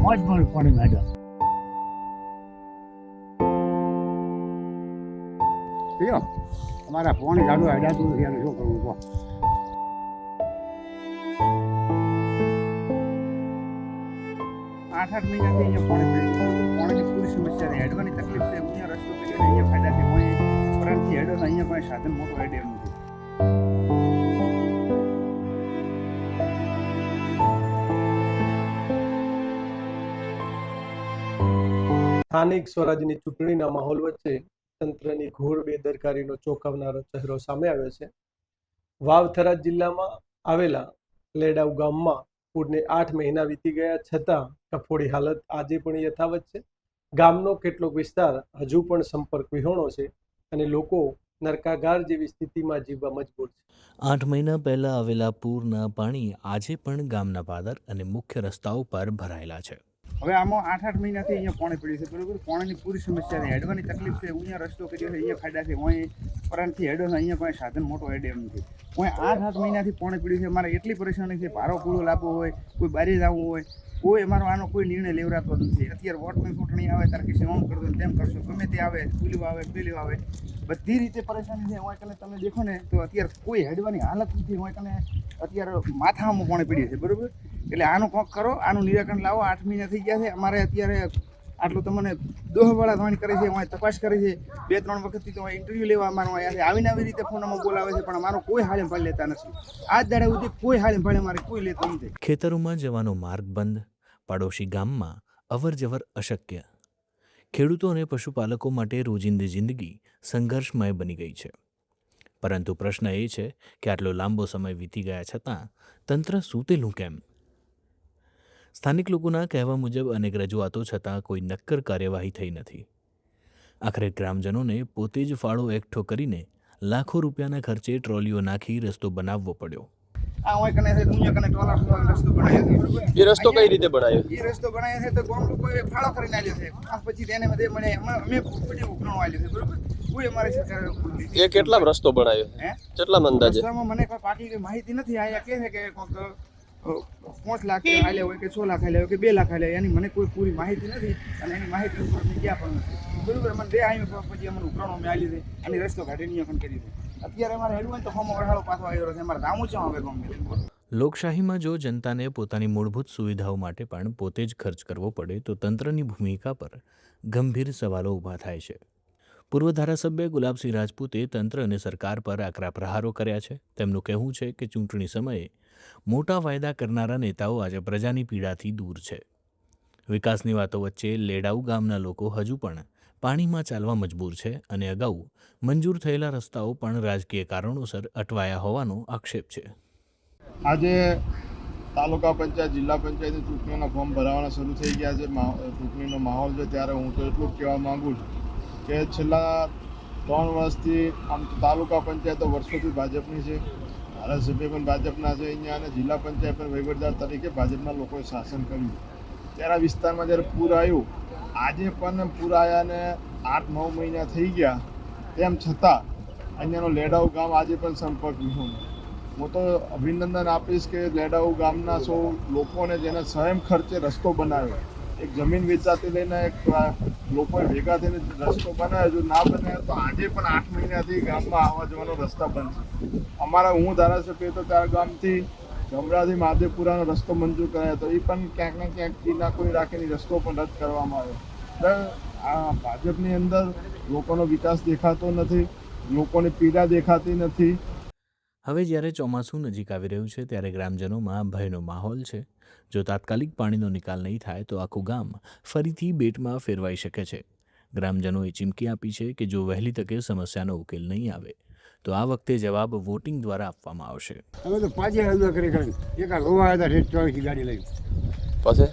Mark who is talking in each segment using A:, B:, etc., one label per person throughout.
A: મોજ મોજ પાણી માંડ્યો પીઓ અમારા પાણી ગાડું અડાતું નથી એને શું કરવું કહો. 8-8 મહિનાથી અહીંયા પાણી પડી ગયું. પાણીની પૂરી સમસ્યા છે, હેડવાની તકલીફ છે. અહીંયા રસ્તો કર્યો અહીંયા ફાયદા છે. હું ફરણથી હેડો ને અહીંયા કોઈ સાધન મોટું હેડે એમ નથી.
B: સ્થાનિક સ્વરાજની ચૂંટણીના માહોલ વચ્ચે તંત્રની ઘોર બેદરકારીનો ચોંકાવનારો ચહેરો સામે આવ્યો છે. વાવ-થરાદ જિલ્લામાં આવેલા લેડાઉ ગામમાં પૂરને 8 મહિના વીતી ગયા છતાં કફોડી હાલત આજે પણ યથાવત છે. ગામનો કેટલોક વિસ્તાર હજુ પણ સંપર્ક વિહોણો છે અને લોકો નરકાગાર જેવી સ્થિતિમાં જીવવા મજબૂર છે.
C: 8 મહિના પહેલા આવેલા પૂરના પાણી આજે પણ ગામના પાદર અને મુખ્ય રસ્તાઓ પર ભરાયેલા છે.
A: હવે આમાં 8-8 મહિનાથી અહીંયા પાણી પડ્યું છે, બરોબર. પાણીની પૂરી સમસ્યા છે, હેડવાની તકલીફ છે. અહીંયા રસ્તો કર્યો છે અહીંયા ફાયદા છે. હું ફરણથી હેડો ને અહીંયા કોઈ સાધન મોટો હેડે એમ નથી. હું 8-8 મહિનાથી પાણી પડ્યું છે. મારે એટલી પરેશાની છે, ભારો પૂળો લાવવો હોય, કોઈ બારી જવું હોય, કોઈ અમારો આનો કોઈ નિર્ણય લેવડાતો નથી. અત્યારે વોટની ચૂંટણી આવે ત્યારે કે આમ કરજો ને તેમ કરશો, ગમે તે આવે, પેલું આવે પેલું આવે, બધી રીતે પરેશાની છે. હું કને તમે દેખો ને તો અત્યારે કોઈ હેડવાની હાલત નથી. હું કને અત્યારે માથામાં પાણી પડ્યું છે, બરોબર. એટલે આનું કોક કરો, આનું નિરાકરણ લાવો. 8 મહિના થઈ ગયા છે. અમારે અત્યારે આટલું તમને દોહવાળા ધોણી કરે છે, હું તપાસ કરી છે. 2-3 વખતથી તો ઇન્ટરવ્યૂ લેવા અમારો આવ્યા છે. આવીને આવી રીતે ફોનમાં બોલાવે છે, પણ અમારો કોઈ હાલે ભાળ લેતા નથી. આજ દાડે સુધી કોઈ હાલે ભાળે મારે કોઈ લેતો નથી.
C: ખેતરોમાં જવાનો માર્ગ બંધ, પાડોશી ગામમાં અવર જવર અશક્ય. ખેડૂતો અને પશુપાલકો માટે રોજિંદી જિંદગી સંઘર્ષમય બની ગઈ છે. પરંતુ પ્રશ્ન એ છે કે આટલો લાંબો સમય વીતી ગયા છતાં તંત્ર સૂતેલું કેમ? સ્થાનિક લોકોના કહેવા મુજબ અનેક રજૂઆતો છતાં કોઈ નક્કર કાર્યવાહી થઈ નથી. આખરે ગ્રામજનોને પોતે જ ફાળો એકઠો કરીને લાખો રૂપિયાના ખર્ચે ટ્રોલીઓ નાખી રસ્તો બનાવવો પડ્યો.
A: આ હોય કને છે દુનિયા કને ટોલા રસ્તો બનાવ્યો છે, બરોબર.
D: એ રસ્તો કઈ રીતે બનાવ્યો?
A: એ રસ્તો બનાવ્યો છે તો ગામ લોકોએ ફાળો કરીને આલ્યો છે. આ પછી તેને બધે મને અમે બધી ઉઘરાણો આલ્યો છે, બરોબર. કોઈ અમારી સરકારે
D: એ કેટલા રસ્તો બનાવ્યો? કેટલા અંદાજે?
A: રસ્તામાં મને કોઈ પાકી માહિતી નથી. આયા કહે છે કે કોક 5 લાખ આલ્યા હોય કે 6 લાખ આલ્યા હોય કે 2 લાખ આલ્યા, એની મને કોઈ પૂરી માહિતી નથી અને એની માહિતી ઉપર મેં ગયા પણ નથી, બરોબર. મને બે આવી પછી અમને ઉઘરાણો મેં આલી છે અને રસ્તો કાઢી નિયમન કરી છે. અત્યારે અમારે હેડવું તો ફોર્મ વરહાળો પાછો આવ્યો છે. અમારે દામું છે હવે ગામ.
C: લોકશાહીમાં જો જનતાને પોતાની મૂળભૂત સુવિધાઓ માટે પણ પોતે જ ખર્ચ કરવો પડે તો તંત્રની ભૂમિકા પર ગંભીર સવાલો ઊભા થાય છે. પૂર્વ ધારાસભ્ય ગુલાબસિંહ રાજપૂતે તંત્ર અને સરકાર પર આકરા પ્રહારો કર્યા છે. તેમનું કહેવું છે કે ચૂંટણી સમયે મોટા વાયદા કરનારા નેતાઓ આજે પ્રજાની પીડાથી દૂર છે. વિકાસની વાતો વચ્ચે લેડાઉ ગામના લોકો હજુ પણ પાણીમાં ચાલવા મજબૂર છે અને અગાઉ મંજૂર થયેલા રસ્તાઓ પણ રાજકીય કારણોસર અટવાયા હોવાનો આક્ષેપ છે.
E: આજે તાલુકા પંચાયત, જિલ્લા પંચાયતની ચૂંટણીઓના ફોર્મ ભરાવાના શરૂ થઈ ગયા છે. ચૂંટણીનો માહોલ છે, ત્યારે હું તો એટલું જ કહેવા માગું છું કે છેલ્લા 3 વર્ષથી આમ તો તાલુકા પંચાયત તો વર્ષોથી ભાજપની છે, ધારાસભ્ય પણ ભાજપના છે અહીંયા, અને જિલ્લા પંચાયત પણ વહીવટદાર તરીકે ભાજપના લોકોએ શાસન કર્યું. ત્યારે વિસ્તારમાં જ્યારે પૂર આવ્યું, આજે પણ પૂર આવ્યાને 8-9 મહિના થઈ ગયા, તેમ છતાં અહીંયાનો લેડાઉ ગામ આજે પણ સંપર્ક વિહોણો. હું તો અભિનંદન આપીશ કે લેડાઉ ગામના સૌ લોકોને જેને સ્વયં ખર્ચે રસ્તો બનાવ્યો, એક જમીન વેચાતી લઈને એક લોકોએ ભેગા થઈને રસ્તો બનાવ્યો. જો ના બનાવ્યો તો આજે પણ 8 મહિનાથી ગામમાં આવવા જવાનો રસ્તા બંધ છે. અમારા હું ધારાસભ્ય તો ત્યાં ગામથી ગમરાથી મહાદેવપુરાનો રસ્તો મંજૂર કરાયો હતો, એ પણ ક્યાંક ને ક્યાંક ના કોઈ રાખીને રસ્તો પણ રદ કરવામાં આવ્યો. આ ભાજપની અંદર લોકોનો વિકાસ દેખાતો નથી, લોકોની પીડા દેખાતી નથી.
C: હવે જ્યારે ચોમાસું નજીક આવી રહ્યું છે ત્યારે ગ્રામજનોમાં ભયનો માહોલ છે. જો તાત્કાલિક પાણીનો નિકાલ નહીં થાય તો આખું ગામ ફરીથી બેટમાં ફેરવાઈ શકે છે. ગ્રામજનોએ ચીમકી આપી છે કે જો વહેલી તકે સમસ્યાનો ઉકેલ નહીં આવે તો આ વખતે જવાબ વોટિંગ દ્વારા આપવામાં આવશે.
A: અમે તો પાછી હલવા કરી એક આ રોવા હતા રેત 24 ગાડી લઈ
D: પછી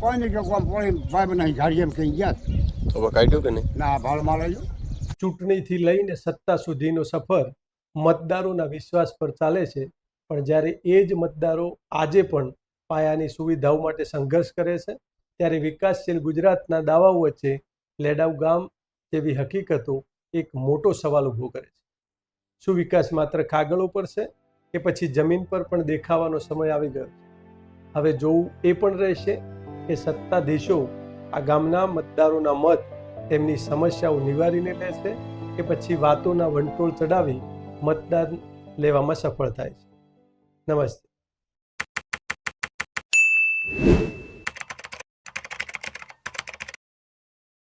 A: કોઈ નહીં કે કોમ પોણી ભાઈ બનાવી ગાડી એમ કહી ગયા
D: તો કાઢ્યું કે નહીં?
A: ના ભાડ માલ આવ્યો.
B: ચૂંટણીથી લઈને સત્તા સુધીનો સફર મતદારોના વિશ્વાસ પર ચાલે છે, પણ જ્યારે એ જ મતદારો આજે પણ પાયાની સુવિધાઓ માટે સંઘર્ષ કરે છે, ત્યારે વિકાસશીલ ગુજરાતના દાવાઓ વચ્ચે લેડાઉ ગામ જેવી હકીકતો એક મોટો સવાલ ઊભો કરે છે. શું વિકાસ માત્ર કાગળો પર છે કે પછી જમીન પર પણ દેખાવાનો સમય આવી ગયો? હવે જોવું એ પણ રહેશે કે સત્તાધીશો આ ગામના મતદારોના મત તેમની સમસ્યાઓ નિવારીને લેશે કે પછી વાતોના વંટોળ ચડાવી મતદાન લેવામાં સફળ થાય છે. નમસ્તે.